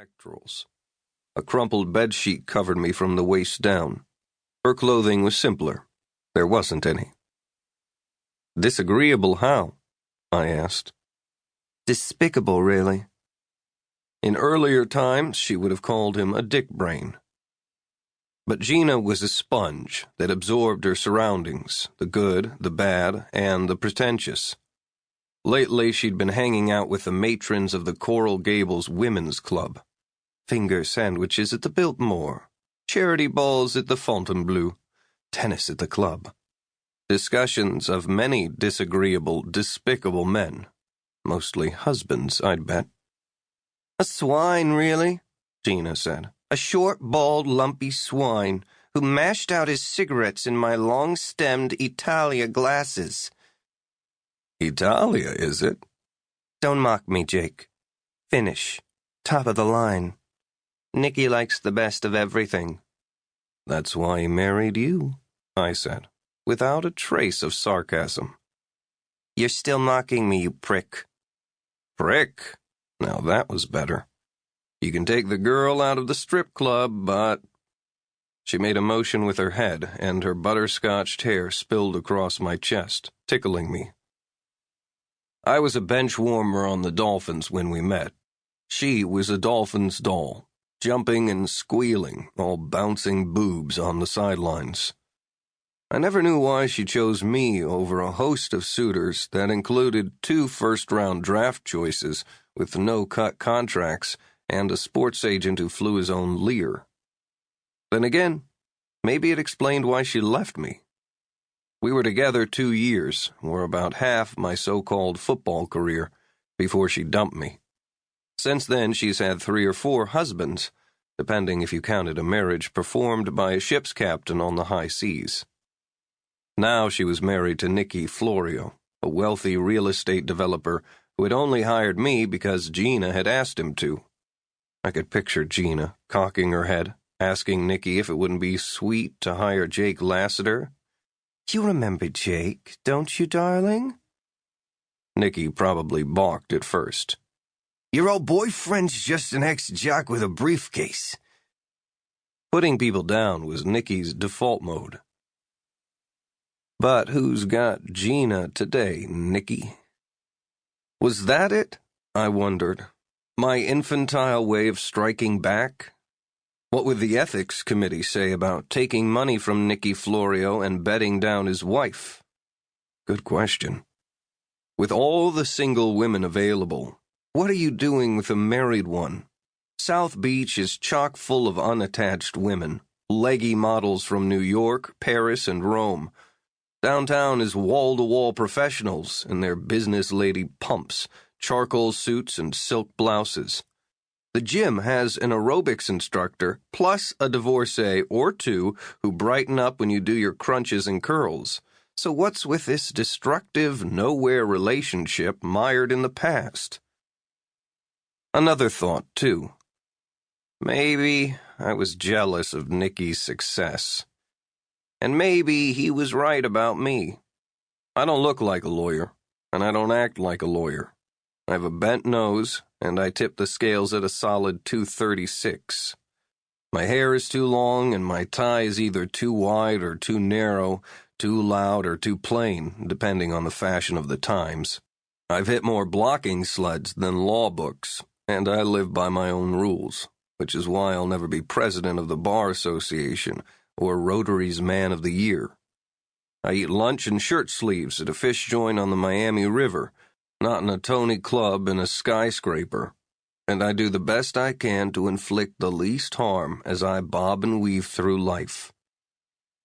pectorals. A crumpled bedsheet covered me from the waist down. Her clothing was simpler. There wasn't any. Disagreeable how? I asked. Despicable, really. In earlier times, she would have called him a dick brain. But Gina was a sponge that absorbed her surroundings, the good, the bad, and the pretentious. Lately, she'd been hanging out with the matrons of the Coral Gables Women's Club. Finger sandwiches at the Biltmore, charity balls at the Fontainebleau, tennis at the club. Discussions of many disagreeable, despicable men. Mostly husbands, I'd bet. A swine, really? Gina said. A short, bald, lumpy swine who mashed out his cigarettes in my long-stemmed Italia glasses. Italia, is it? Don't mock me, Jake. Finish. Top of the line. Nicky likes the best of everything. That's why he married you, I said, without a trace of sarcasm. You're still mocking me, you prick. Prick? Now that was better. You can take the girl out of the strip club, but... She made a motion with her head, and her butterscotched hair spilled across my chest, tickling me. I was a bench warmer on the Dolphins when we met. She was a Dolphins doll, jumping and squealing, all bouncing boobs on the sidelines. I never knew why she chose me over a host of suitors that included 2 first-round draft choices with no-cut contracts and a sports agent who flew his own Lear. Then again, maybe it explained why she left me. We were together 2 years, or about half my so-called football career, before she dumped me. Since then, she's had 3 or 4 husbands, depending if you counted a marriage performed by a ship's captain on the high seas. Now she was married to Nick Florio, a wealthy real estate developer who had only hired me because Gina had asked him to. I could picture Gina cocking her head, asking Nicky if it wouldn't be sweet to hire Jake Lassiter. You remember Jake, don't you, darling? Nicky probably balked at first. Your old boyfriend's just an ex-jock with a briefcase. Putting people down was Nicky's default mode. But who's got Gina today, Nicky? Was that it? I wondered. My infantile way of striking back? What would the ethics committee say about taking money from Nick Florio and bedding down his wife? Good question. With all the single women available, what are you doing with a married one? South Beach is chock full of unattached women, leggy models from New York, Paris, and Rome. Downtown is wall-to-wall professionals in their business lady pumps, charcoal suits, and silk blouses. The gym has an aerobics instructor plus a divorcee or 2 who brighten up when you do your crunches and curls. So what's with this destructive, nowhere relationship mired in the past? Another thought, too. Maybe I was jealous of Nicky's success. And maybe he was right about me. I don't look like a lawyer, and I don't act like a lawyer. I have a bent nose, and I tip the scales at a solid 236. My hair is too long, and my tie is either too wide or too narrow, too loud or too plain, depending on the fashion of the times. I've hit more blocking sleds than law books, and I live by my own rules, which is why I'll never be president of the Bar Association or Rotary's Man of the Year. I eat lunch in shirt sleeves at a fish joint on the Miami River, not in a Tony Club in a skyscraper, and I do the best I can to inflict the least harm as I bob and weave through life.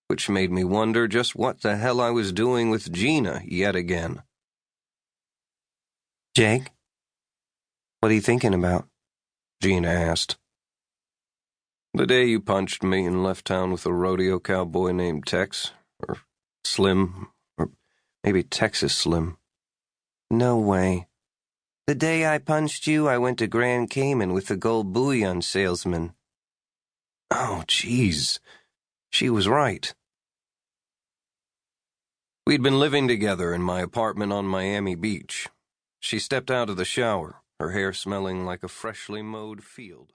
Which made me wonder just what the hell I was doing with Gina yet again. Jake? What are you thinking about? Gina asked. The day you punched me and left town with a rodeo cowboy named Tex, or Slim, or maybe Texas Slim. No way. The day I punched you, I went to Grand Cayman with the gold bullion salesman. Oh, jeez. She was right. We'd been living together in my apartment on Miami Beach. She stepped out of the shower, her hair smelling like a freshly mowed field.